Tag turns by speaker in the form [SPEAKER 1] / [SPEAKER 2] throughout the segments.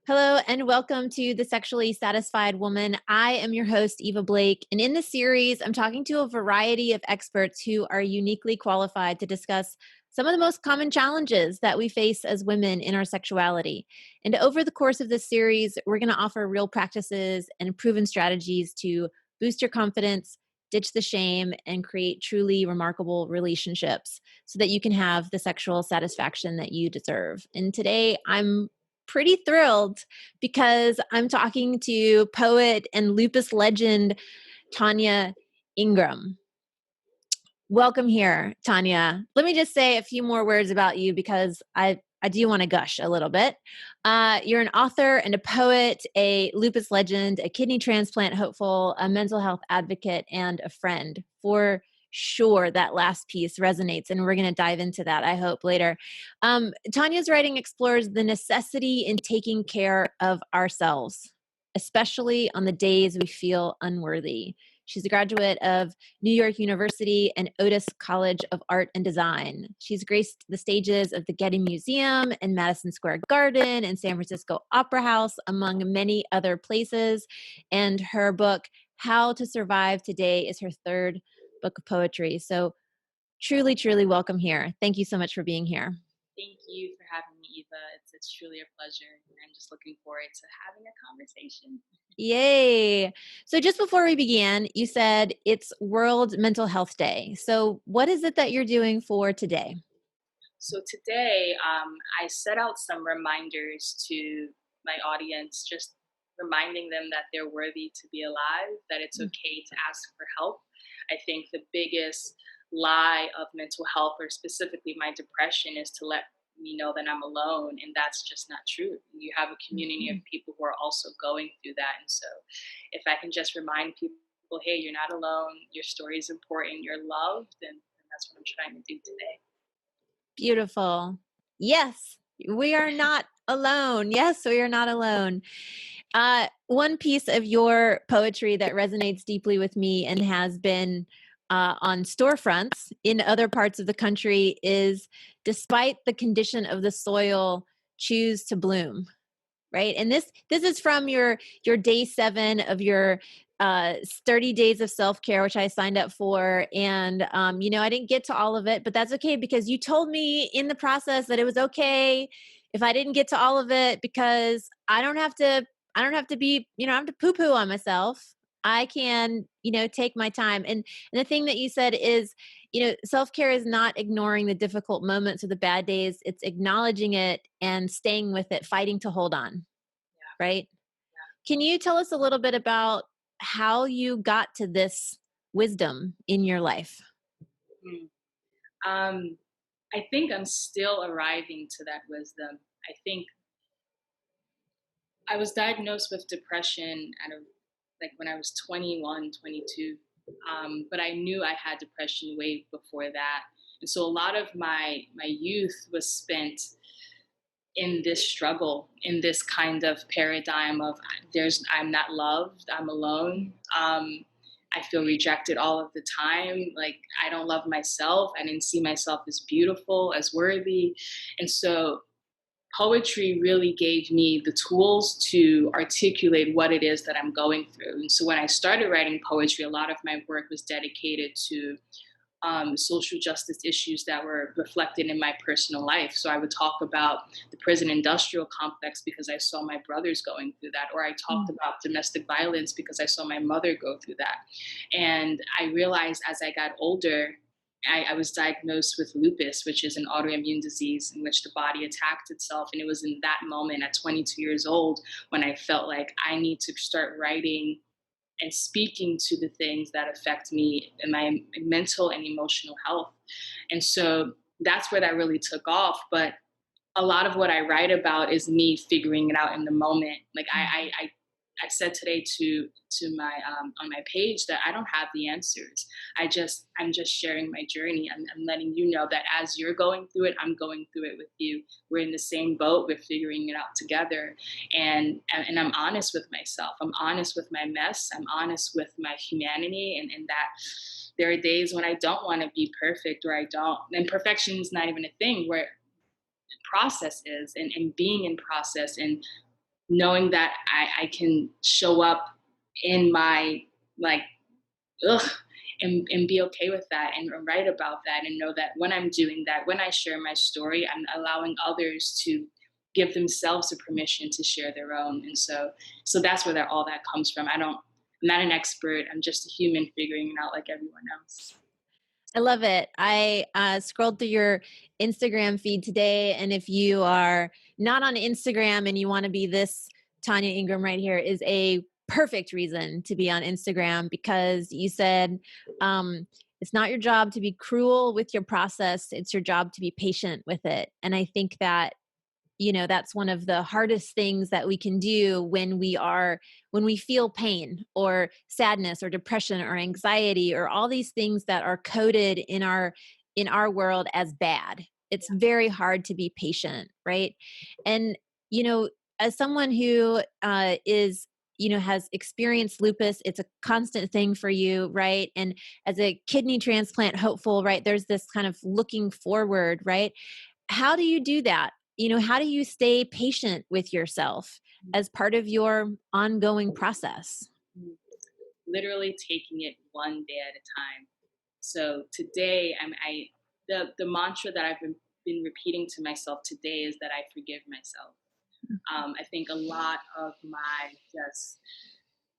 [SPEAKER 1] Hello and welcome to The Sexually Satisfied Woman. I am your host, Eva Blake, and in this series, I'm talking to a variety of experts who are uniquely qualified to discuss some of the most common challenges that we face as women in our sexuality. And over the course of this series, we're going to offer real practices and proven strategies to boost your confidence, ditch the shame, and create truly remarkable relationships so that you can have the sexual satisfaction that you deserve. And today, I'm pretty thrilled because I'm talking to poet and lupus legend Tonya Ingram. Welcome here, Tonya. Let me just say a few more words about you because I do want to gush a little bit. You're an author and a poet, a lupus legend, a kidney transplant hopeful, a mental health advocate, and a friend. For sure, that last piece resonates, and we're going to dive into that, I hope, later. Tanya's writing explores the necessity in taking care of ourselves, especially on the days we feel unworthy. She's a graduate of New York University and Otis College of Art and Design. She's graced the stages of the Getty Museum and Madison Square Garden and San Francisco Opera House, among many other places. And her book, How to Survive Today, is her third book of poetry. So truly, truly welcome here. Thank you so much for being here.
[SPEAKER 2] Thank you for having me, Eva. It's truly a pleasure. I'm just looking forward to having a conversation.
[SPEAKER 1] Yay. So just before we began, you said it's World Mental Health Day. So what is it that you're doing for today?
[SPEAKER 2] So today, I set out some reminders to my audience, just reminding them that they're worthy to be alive, that it's okay to ask for help. I think the biggest lie of mental health, or specifically my depression, is to let me know that I'm alone, and that's just not true. You have a community of people who are also going through that, and so if I can just remind people, hey, you're not alone, your story is important, you're loved, and that's what I'm trying to do today.
[SPEAKER 1] Beautiful. Yes, we are not alone. Yes, we are not alone. One piece of your poetry that resonates deeply with me and has been on storefronts in other parts of the country is, despite the condition of the soil, choose to bloom. Right. And this is from your day 7 of your 30 days of self-care, which I signed up for. And, I didn't get to all of it, but that's okay because you told me in the process that it was okay if I didn't get to all of it because I don't have to be, I don't have to poo-poo on myself. I can, take my time. And the thing that you said is, self-care is not ignoring the difficult moments or the bad days. It's acknowledging it and staying with it, fighting to hold on.
[SPEAKER 2] Yeah,
[SPEAKER 1] Right. Can you tell us a little bit about how you got to this wisdom in your life?
[SPEAKER 2] yeah. I think I'm still arriving to that wisdom. I think I was diagnosed with depression like when I was 21, 22. But I knew I had depression way before that. And so a lot of my youth was spent in this struggle, in this kind of paradigm of I'm not loved, I'm alone. I feel rejected all of the time. Like I don't love myself. I didn't see myself as beautiful, as worthy. And so poetry really gave me the tools to articulate what it is that I'm going through. And so when I started writing poetry, a lot of my work was dedicated to social justice issues that were reflected in my personal life. So I would talk about the prison industrial complex because I saw my brothers going through that, or I talked about domestic violence because I saw my mother go through that. And I realized as I got older, I was diagnosed with lupus, which is an autoimmune disease in which the body attacked itself. And it was in that moment at 22 years old when I felt like I need to start writing and speaking to the things that affect me and my mental and emotional health. And so that's where that really took off. But a lot of what I write about is me figuring it out in the moment. Like I said today to my on my page that I don't have the answers. I'm just sharing my journey. I'm letting you know that as you're going through it, I'm going through it with you. We're in the same boat. We're figuring it out together. And I'm honest with myself. I'm honest with my mess. I'm honest with my humanity, and that there are days when I don't want to be perfect, or I don't. And perfection is not even a thing. Where process is, and being in process and knowing that I can show up in my like ugh and be okay with that and write about that and know that when I'm doing that, when I share my story, I'm allowing others to give themselves the permission to share their own. And so that's where all that comes from. I'm not an expert. I'm just a human figuring it out like everyone else.
[SPEAKER 1] I love it. I scrolled through your Instagram feed today, and if you are not on Instagram and you want to be this Tonya Ingram right here, is a perfect reason to be on Instagram, because you said it's not your job to be cruel with your process; it's your job to be patient with it. And I think that, that's one of the hardest things that we can do when we feel pain or sadness or depression or anxiety or all these things that are coded in our world as bad. It's very hard to be patient, right? And you know as someone who is has experienced lupus, it's a constant thing for you, right? And as a kidney transplant hopeful, right, there's this kind of looking forward, right? How do you do that? How do you stay patient with yourself as part of your ongoing process?
[SPEAKER 2] Literally taking it one day at a time. So today, the mantra that been repeating to myself today is that I forgive myself. I think a lot of my just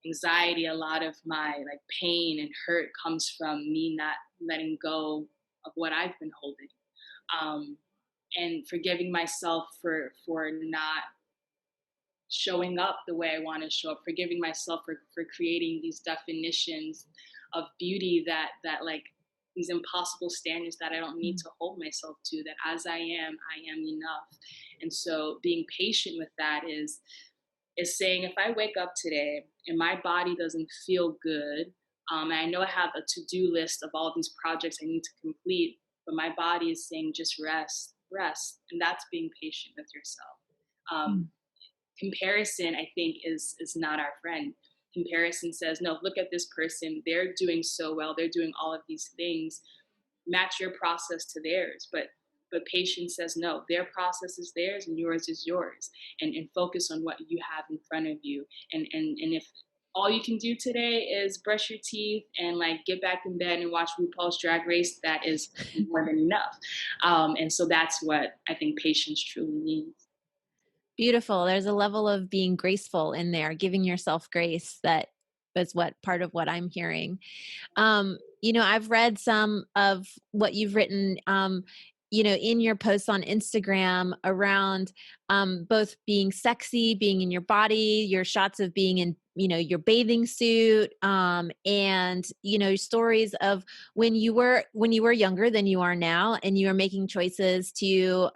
[SPEAKER 2] anxiety, a lot of my like pain and hurt comes from me not letting go of what I've been holding, um, and forgiving myself for not showing up the way I want to show up, forgiving myself for creating these definitions of beauty that like these impossible standards that I don't need to hold myself to, that as I am enough. And so being patient with that is saying, if I wake up today and my body doesn't feel good, and I know I have a to-do list of all these projects I need to complete, but my body is saying just rest, rest. And that's being patient with yourself. Um, Comparison, I think, is not our friend. Comparison says, no, look at this person, they're doing so well, they're doing all of these things, match your process to theirs. But patience says, no, their process is theirs and yours is yours, and focus on what you have in front of you. And if all you can do today is brush your teeth and like get back in bed and watch RuPaul's Drag Race, that is more than enough. And so that's what I think patience truly means.
[SPEAKER 1] Beautiful. There's a level of being graceful in there, giving yourself grace, that is what part of what I'm hearing. I've read some of what you've written, in your posts on Instagram around both being sexy, being in your body, your shots of being in, your bathing suit, and, stories of when you were younger than you are now, and you are making choices to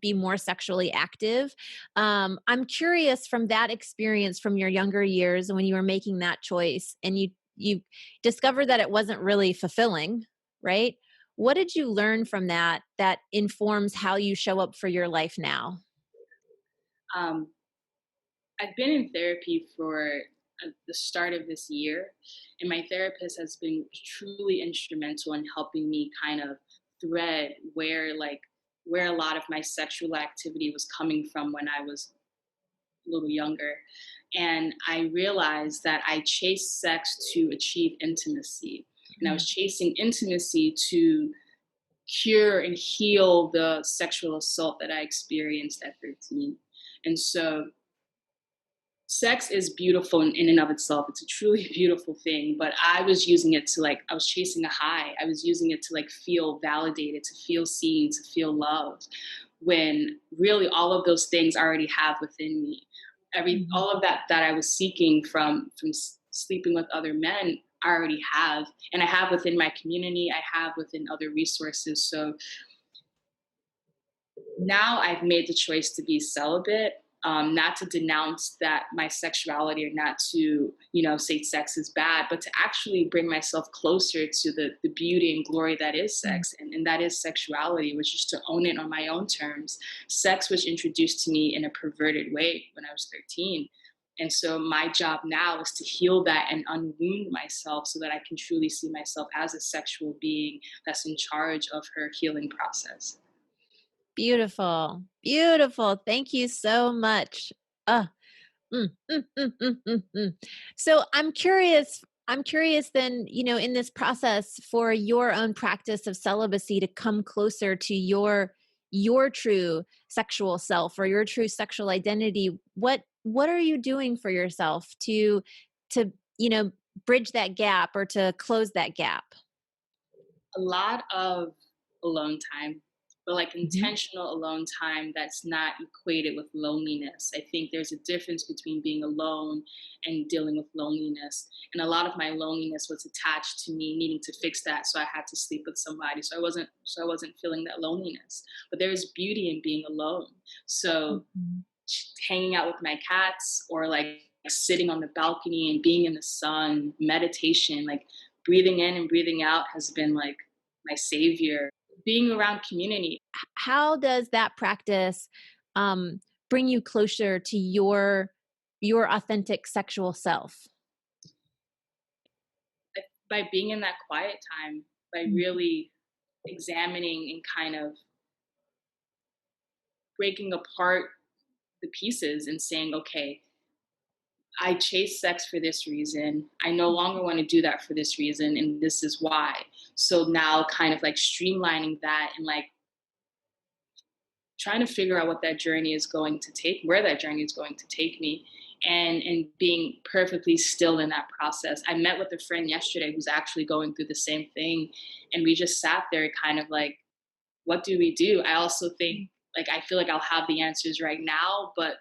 [SPEAKER 1] be more sexually active. I'm curious, from that experience from your younger years when you were making that choice and you discovered that it wasn't really fulfilling, right? What did you learn from that informs how you show up for your life now?
[SPEAKER 2] Um, I've been in therapy for the start of this year, and my therapist has been truly instrumental in helping me kind of thread where a lot of my sexual activity was coming from when I was a little younger. And I realized that I chased sex to achieve intimacy, and I was chasing intimacy to cure and heal the sexual assault that I experienced at 13. And so sex is beautiful in and of itself. It's a truly beautiful thing, but I was using it to I was chasing a high. I was using it to feel validated, to feel seen, to feel loved, when really all of those things I already have within me. All of that I was seeking from sleeping with other men, I already have, and I have within my community, I have within other resources. So now I've made the choice to be celibate, not to denounce that my sexuality, or not to, say sex is bad, but to actually bring myself closer to the beauty and glory that is sex, and that is sexuality, which is to own it on my own terms. Sex was introduced to me in a perverted way when I was 13. And so my job now is to heal that and unwound myself so that I can truly see myself as a sexual being that's in charge of her healing process.
[SPEAKER 1] Beautiful. Beautiful. Thank you so much. Mm, mm, mm, mm, mm, mm. So I'm curious then, in this process for your own practice of celibacy to come closer to your true sexual self or your true sexual identity, what are you doing for yourself to, bridge that gap or to close that gap?
[SPEAKER 2] A lot of alone time, but like
[SPEAKER 1] Mhm.
[SPEAKER 2] intentional alone time that's not equated with loneliness. I think there's a difference between being alone and dealing with loneliness. And a lot of my loneliness was attached to me needing to fix that. So I had to sleep with somebody. So I wasn't feeling that loneliness. But there's beauty in being alone. So
[SPEAKER 1] Mhm.
[SPEAKER 2] hanging out with my cats or like sitting on the balcony and being in the sun, meditation, like breathing in and breathing out has been like my savior. Being around community,
[SPEAKER 1] How does that practice um, bring you closer to your authentic sexual self?
[SPEAKER 2] like, by being in that quiet time, by
[SPEAKER 1] Mhm.
[SPEAKER 2] really examining and kind of breaking apart the pieces and saying, okay, I chase sex for this reason. I no longer want to do that for this reason, and this is why. So now, kind of like streamlining that and like trying to figure out what that journey is going to take, where that journey is going to take me, and being perfectly still in that process. I met with a friend yesterday who's actually going through the same thing, and we just sat there kind of like, what do we do? I also think like I feel like I'll have the answers right now, but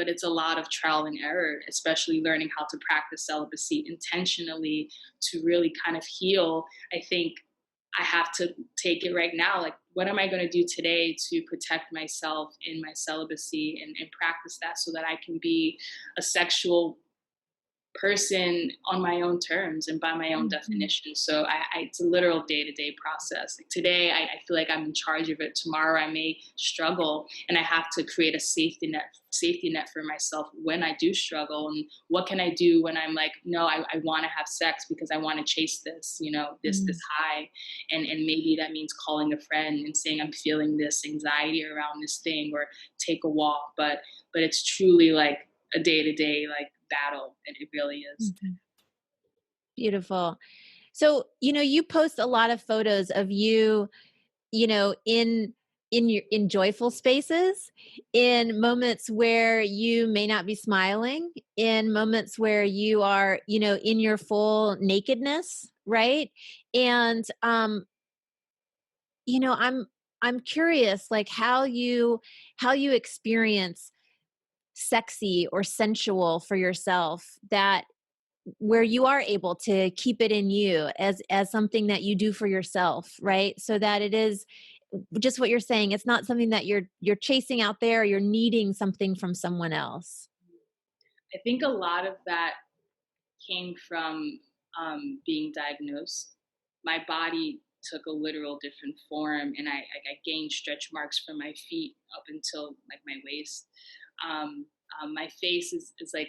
[SPEAKER 2] it's a lot of trial and error, especially learning how to practice celibacy intentionally to really kind of heal. I think I have to take it right now. Like, what am I going to do today to protect myself in my celibacy and practice that so that I can be a sexual person on my own terms and by my own
[SPEAKER 1] Mhm.
[SPEAKER 2] definition. So it's a literal day-to-day process. Like today, I feel like I'm in charge of it. Tomorrow, I may struggle, and I have to create a safety net for myself when I do struggle. And what can I do when I'm like, no, I want to have sex because I want to chase this, this
[SPEAKER 1] Mm.
[SPEAKER 2] high, and maybe that means calling a friend and saying I'm feeling this anxiety around this thing, or take a walk. But it's truly like a day-to-day like battle, and it really is.
[SPEAKER 1] Mhm. Beautiful. So, you post a lot of photos of you, in joyful spaces, in moments where you may not be smiling, in moments where you are, in your full nakedness, right? And I'm curious like how you experience sexy or sensual for yourself, that where you are able to keep it in you as something that you do for yourself, right? So that it is just what you're saying, it's not something that you're chasing out there, or you're needing something from someone else.
[SPEAKER 2] I think a lot of that came from being diagnosed. My body took a literal different form, and I gained stretch marks from my feet up until like my waist. My face is like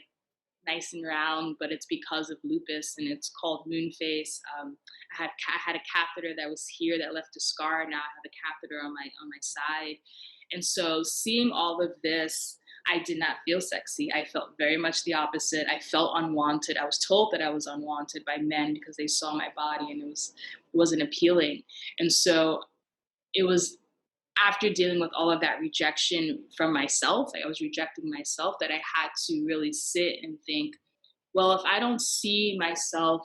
[SPEAKER 2] nice and round, but it's because of lupus, and it's called moon face. I had a catheter that was here that left a scar. Now I have a catheter on my side, and so seeing all of this, I did not feel sexy. I felt very much the opposite. I felt unwanted. I was told that I was unwanted by men because they saw my body and it wasn't appealing. And so it was after dealing with all of that rejection from myself, like I was rejecting myself, that I had to really sit and think, well, if I don't see myself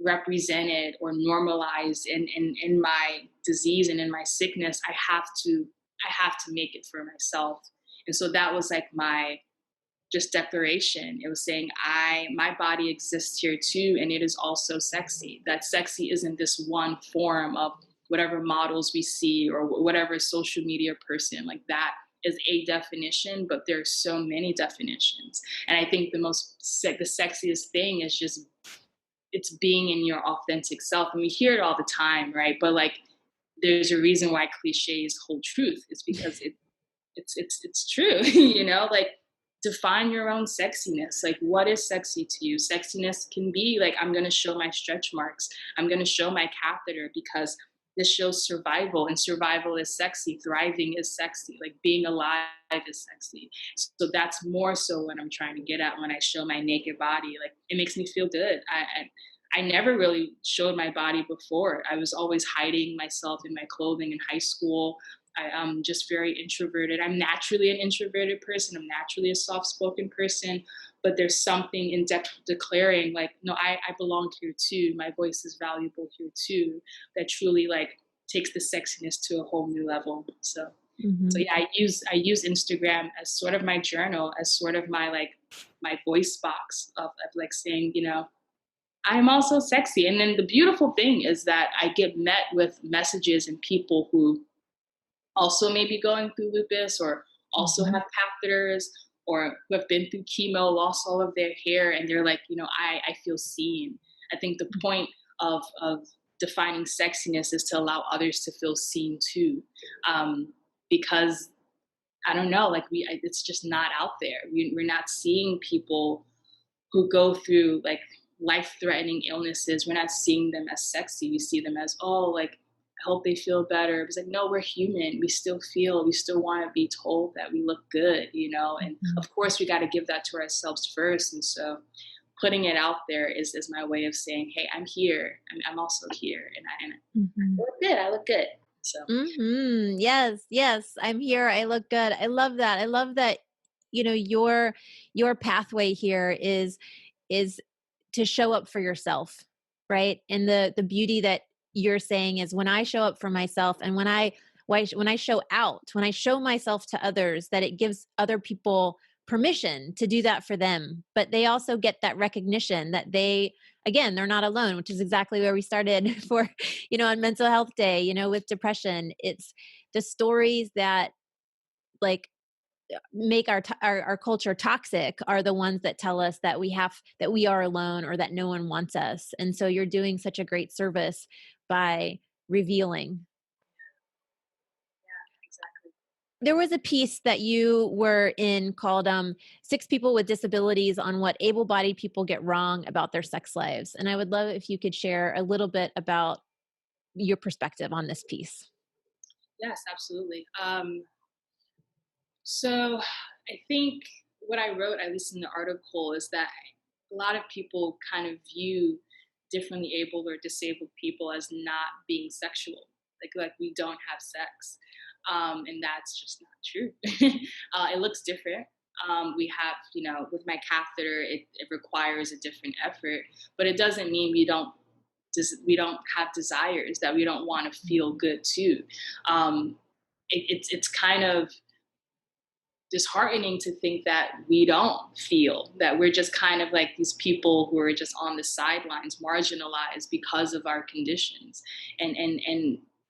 [SPEAKER 2] represented or normalized in my disease and in my sickness, I have to make it for myself. And so that was like my just declaration. It was saying my body exists here too, and it is also sexy. That sexy isn't this one form of whatever models we see or whatever social media person. Like that is a definition, but there's so many definitions. And I think the sexiest thing is just it's being in your authentic self. And we hear it all the time, right? But like there's a reason why cliches hold truth. It's because it's true. Like define your own sexiness. Like what is sexy to you? Sexiness can be like I'm going to show my stretch marks. I'm going to show my catheter because this shows survival, and survival is sexy. Thriving is sexy. Like being alive is sexy. So that's more so what I'm trying to get at when I show my naked body. Like it makes me feel good. I never really showed my body before. I was always hiding myself in my clothing in high school. I'm just very introverted. I'm naturally an introverted person. I'm naturally a soft-spoken person, but there's something in declaring like, no, I belong here too. My voice is valuable here too. That truly like takes the sexiness to a whole new level. So yeah, I use Instagram as sort of my journal, as sort of my like my voice box of like saying, I'm also sexy. And then the beautiful thing is that I get met with messages and people who also may be going through lupus or also have catheters or who have been through chemo, lost all of their hair, and they're like, I feel seen. I think the point of defining sexiness is to allow others to feel seen too. Because I don't know, like it's just not out there. We're not seeing people who go through like life-threatening illnesses. We're not seeing them as sexy. We see them as, oh, like, I hope they feel better. It's like, no, we're human. We still want to be told that we look good, and of course we got to give that to ourselves first. And so putting it out there is my way of saying, hey, I'm here. I'm also here. And I look good. I look good. So.
[SPEAKER 1] Yes, I'm here. I look good. I love that. I love that, your pathway here is to show up for yourself, right? And the beauty that you're saying is when I show up for myself and when I show out, when I show myself to others, that it gives other people permission to do that for them. But they also get that recognition that they're not alone, which is exactly where we started for, on Mental Health Day, with depression. It's the stories that like make our culture toxic are the ones that tell us that we are alone or that no one wants us. And so you're doing such a great service by revealing.
[SPEAKER 2] Yeah, exactly.
[SPEAKER 1] There was a piece that you were in called 6 People with Disabilities on What Able-Bodied People Get Wrong About Their Sex Lives. And I would love if you could share a little bit about your perspective on this piece.
[SPEAKER 2] Yes, absolutely. So I think what I wrote, at least in the article, is that a lot of people kind of view differently abled or disabled people as not being sexual, like we don't have sex, and that's just not true. It looks different. We have, with my catheter, it requires a different effort, but it doesn't mean we don't have desires, that we don't want to feel good too. It's kind of disheartening to think that we don't feel, that we're just kind of like these people who are just on the sidelines, marginalized because of our conditions. And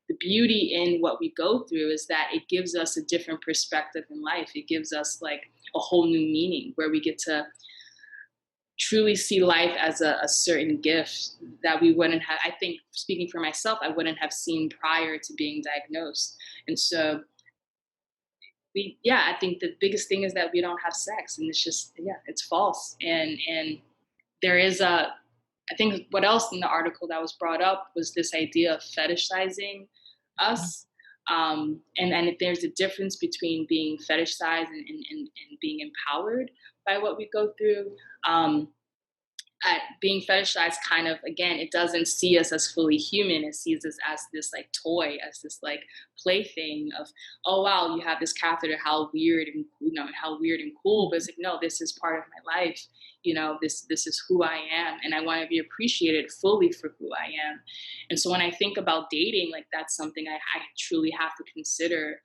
[SPEAKER 2] the beauty in what we go through is that it gives us a different perspective in life. It gives us like a whole new meaning where we get to truly see life as a certain gift that we wouldn't have, I think, speaking for myself, I wouldn't have seen prior to being diagnosed. And so I think the biggest thing is that we don't have sex, and it's just, it's false. And there is I think what else in the article that was brought up was this idea of fetishizing us. And if there's a difference between being fetishized and being empowered by what we go through. Being fetishized kind of, again, it doesn't see us as fully human. It sees us as this like toy, as this like plaything of, oh wow, you have this catheter, how weird and cool. But it's like, no, this is part of my life. This is who I am, and I want to be appreciated fully for who I am. And so when I think about dating, like that's something I truly have to consider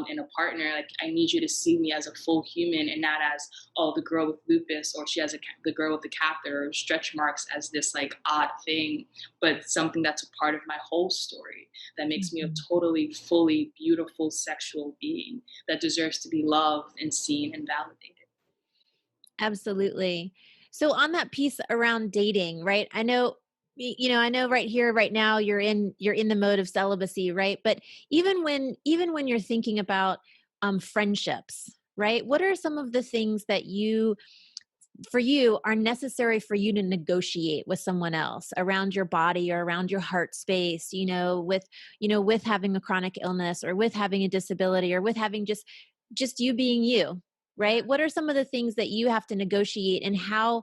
[SPEAKER 2] in a partner. Like I need you to see me as a full human and not as, oh, the girl with lupus, or she has the girl with the catheter or stretch marks, as this like odd thing, but something that's a part of my whole story that makes me a totally, fully beautiful sexual being that deserves to be loved and seen and validated.
[SPEAKER 1] Absolutely. So on that piece around dating, right? I know right here, right now, you're in the mode of celibacy, right? But even when you're thinking about friendships, right? What are some of the things that you for you are necessary for you to negotiate with someone else around your body or around your heart space, with having a chronic illness or with having a disability or with having just you being you, right? What are some of the things that you have to negotiate, and how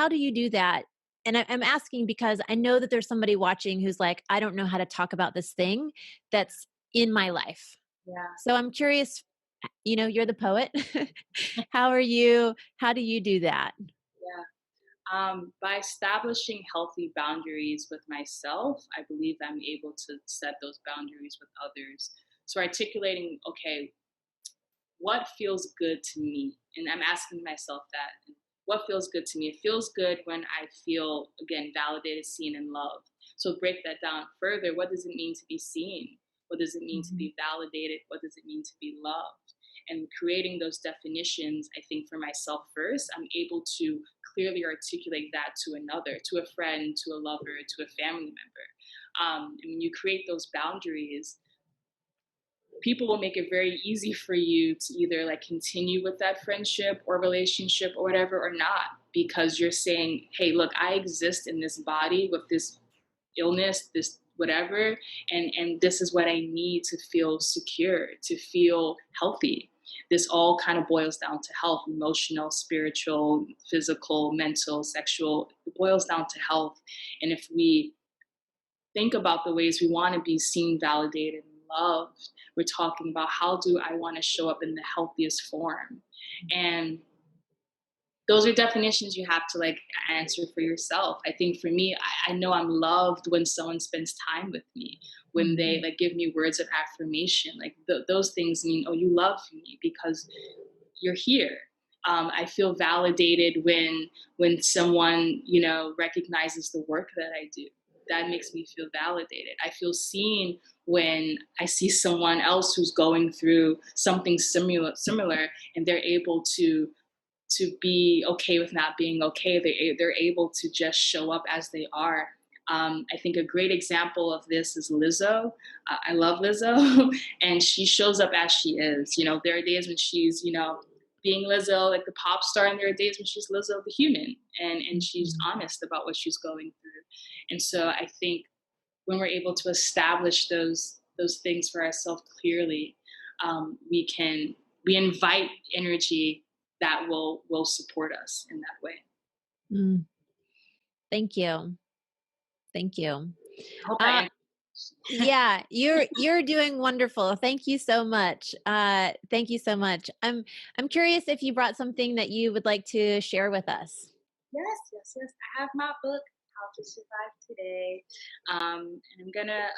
[SPEAKER 1] do you do that? And I'm asking because I know that there's somebody watching who's like, I don't know how to talk about this thing that's in my life.
[SPEAKER 2] Yeah.
[SPEAKER 1] So I'm curious, you're the poet. How do you do that?
[SPEAKER 2] Yeah. By establishing healthy boundaries with myself, I believe I'm able to set those boundaries with others. So articulating, okay, what feels good to me? And I'm asking myself that. What feels good to me? It feels good when I feel, again, validated, seen, and loved. So break that down further. What does it mean to be seen? What does it mean to
[SPEAKER 1] Mhm.
[SPEAKER 2] be validated? What does it mean to be loved? And creating those definitions, I think for myself first, I'm able to clearly articulate that to another, to a friend, to a lover, to a family member. And when you create those boundaries, people will make it very easy for you to either like continue with that friendship or relationship or whatever or not, because you're saying, hey, look, I exist in this body with this illness, this whatever, and this is what I need to feel secure, to feel healthy. This all kind of boils down to health: emotional, spiritual, physical, mental, sexual. It boils down to health. And if we think about the ways we want to be seen, validated, and loved, we're talking about, how do I want to show up in the healthiest form? And those are definitions you have to like answer for yourself. I think for me, I know I'm loved when someone spends time with me, when they
[SPEAKER 1] Mhm.
[SPEAKER 2] like give me words of affirmation. Like those things mean, oh, you love me because you're here. I feel validated when someone recognizes the work that I do. That makes me feel validated. I feel seen when I see someone else who's going through something similar, and they're able to be okay with not being okay. They're able to just show up as they are. I think a great example of this is Lizzo. I love Lizzo, and she shows up as she is. There are days when she's, being Lizzo, like the pop star, and there are days when she's Lizzo, the human, and she's
[SPEAKER 1] Mhm.
[SPEAKER 2] honest about what she's going through. And so I think when we're able to establish those things for ourselves clearly, we invite energy that will support us in that way.
[SPEAKER 1] Mm. Thank you. Thank you.
[SPEAKER 2] I hope I
[SPEAKER 1] Uh,
[SPEAKER 2] answered.
[SPEAKER 1] yeah, you're doing wonderful. Thank you so much. Thank you so much. I'm curious if you brought something that you would like to share with us.
[SPEAKER 2] Yes, yes, yes. I have my book, How to Survive Today, and I'm gonna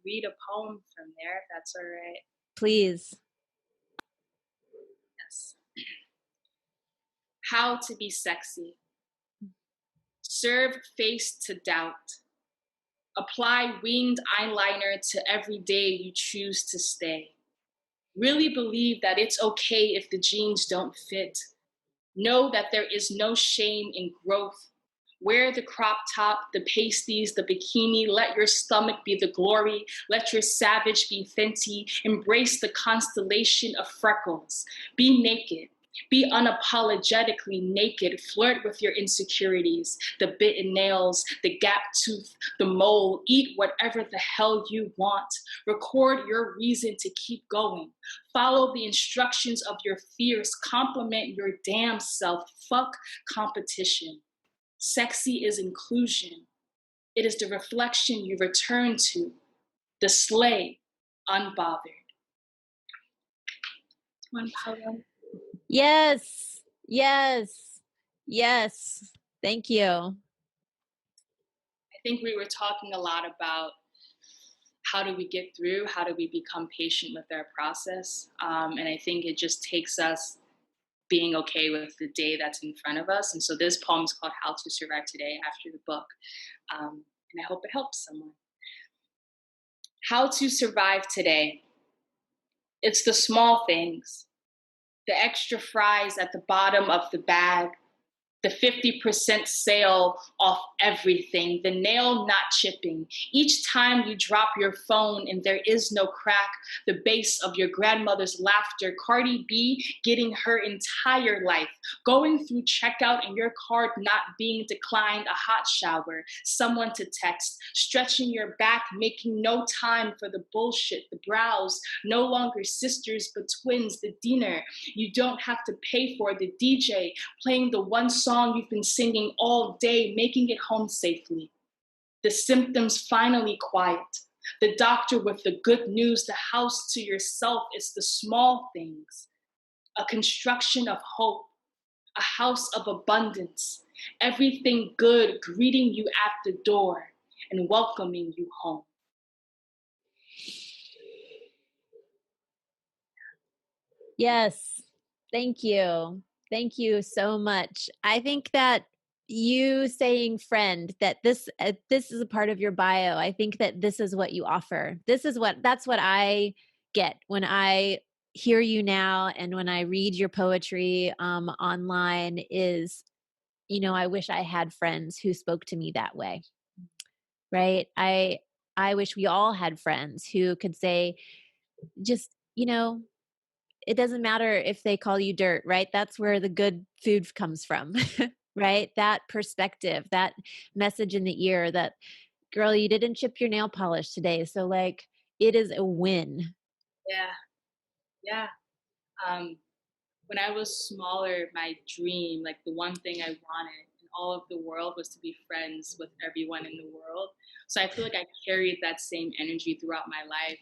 [SPEAKER 2] read a poem from there, if that's all right.
[SPEAKER 1] Please.
[SPEAKER 2] Yes. How to be sexy. Serve face to doubt. Apply winged eyeliner to every day you choose to stay. Really believe that it's okay if the jeans don't fit. Know that there is no shame in growth. Wear the crop top, the pasties, the bikini. Let your stomach be the glory. Let your savage be Fenty. Embrace the constellation of freckles. Be naked. Be unapologetically naked. Flirt with your insecurities, the bitten nails, the gap tooth, the mole. Eat whatever the hell you want. Record your reason to keep going. Follow the instructions of your fears. Compliment your damn self. Fuck competition. Sexy is inclusion. It is the reflection you return to, the slay, unbothered. Unbothered.
[SPEAKER 1] Yes. Yes. Yes. Thank you.
[SPEAKER 2] I think we were talking a lot about how do we get through, how do we become patient with our process. And I think it just takes us being okay with the day that's in front of us. And so this poem is called How to Survive Today, after the book. And I hope it helps someone. How to survive today. It's the small things, the extra fries at the bottom of the bag, The 50% sale off everything, the nail not chipping. Each time you drop your phone and there is no crack, the bass of your grandmother's laughter, Cardi B getting her entire life, going through checkout and your card not being declined, a hot shower, someone to text, stretching your back, making no time for the bullshit, the brows, no longer sisters but twins, the dinner you don't have to pay for, the DJ playing the one song you've been singing all day, making it home safely. The symptoms finally quiet. The doctor with the good news, the house to yourself. It's the small things. A construction of hope, a house of abundance. Everything good greeting you at the door and welcoming you home.
[SPEAKER 1] Yes. Thank you. Thank you so much. I think that you saying friend, that this is a part of your bio. I think that this is what you offer. That's what I get when I hear you now and when I read your poetry online is, I wish I had friends who spoke to me that way. Right? I wish we all had friends who could say just, it doesn't matter if they call you dirt, right? That's where the good food comes from, right? That perspective, that message in the ear that, girl, you didn't chip your nail polish today. So, like, it is a win.
[SPEAKER 2] Yeah, yeah. When I was smaller, my dream, like the one thing I wanted in all of the world was to be friends with everyone in the world. So I feel like I carried that same energy throughout my life.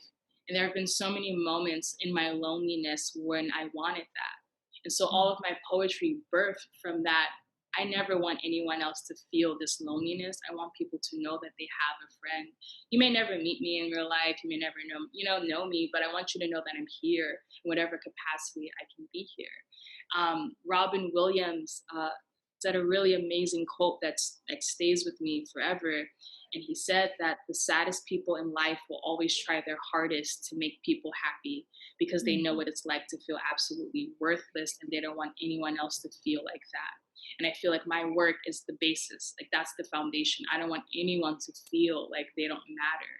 [SPEAKER 2] And there have been so many moments in my loneliness when I wanted that. And so all of my poetry birthed from that. I never want anyone else to feel this loneliness. I want people to know that they have a friend. You may never meet me in real life. You may never know me, but I want you to know that I'm here in whatever capacity I can be here. Robin Williams said a really amazing quote that stays with me forever. And he said that the saddest people in life will always try their hardest to make people happy because they know what it's like to feel absolutely worthless and they don't want anyone else to feel like that. And I feel like my work is the basis. Like that's the foundation. I don't want anyone to feel like they don't matter,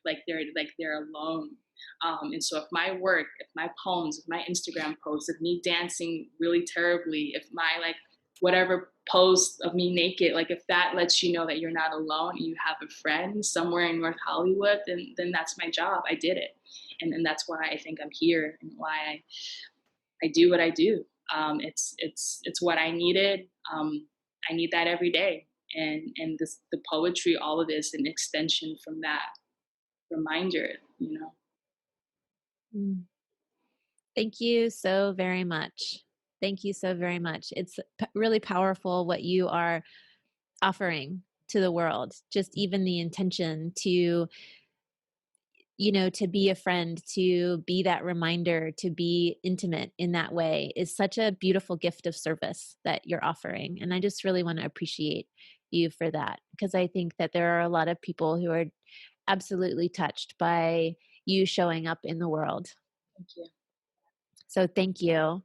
[SPEAKER 2] like they're alone. And so if my work, if my poems, if my Instagram posts, if me dancing really terribly, if my whatever post of me naked, like if that lets you know that you're not alone and you have a friend somewhere in North Hollywood, then that's my job. I did it. And that's why I think I'm here and why I do what I do. It's what I needed. I need that every day. And the poetry, all of this, an extension from that reminder,
[SPEAKER 1] Mm. Thank you so very much. Thank you so very much. It's really powerful what you are offering to the world. Just even the intention to, to be a friend, to be that reminder, to be intimate in that way is such a beautiful gift of service that you're offering. And I just really want to appreciate you for that because I think that there are a lot of people who are absolutely touched by you showing up in the world.
[SPEAKER 2] Thank you.
[SPEAKER 1] So thank you.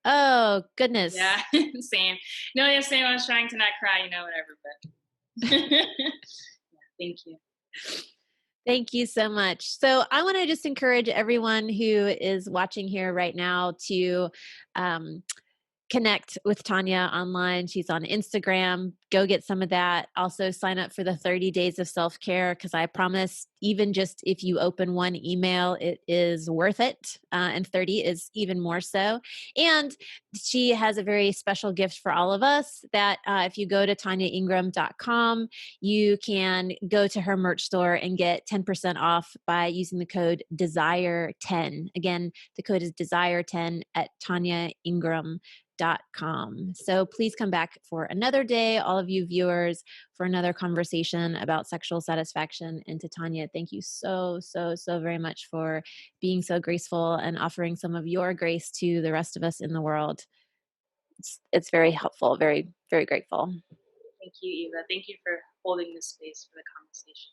[SPEAKER 1] Oh, goodness.
[SPEAKER 2] Yeah, same. No, yeah, same. I was trying to not cry, whatever, but yeah, thank you.
[SPEAKER 1] Thank you so much. So I want to just encourage everyone who is watching here right now to connect with Tonya online. She's on Instagram. Go get some of that. Also sign up for the 30 days of self-care because I promise even just if you open one email, it is worth it. And 30 is even more so. And she has a very special gift for all of us that if you go to tonyaingram.com, you can go to her merch store and get 10% off by using the code DESIRE10. Again, the code is DESIRE10 at tonyaingram.com. So please come back for another day, all of you viewers, for another conversation about sexual satisfaction. And to Tonya, thank you so, so, so very much for being so graceful and offering some of your grace to the rest of us in the world. It's very helpful, very, very grateful.
[SPEAKER 2] Thank you, Eva. Thank you for holding this space for the conversation.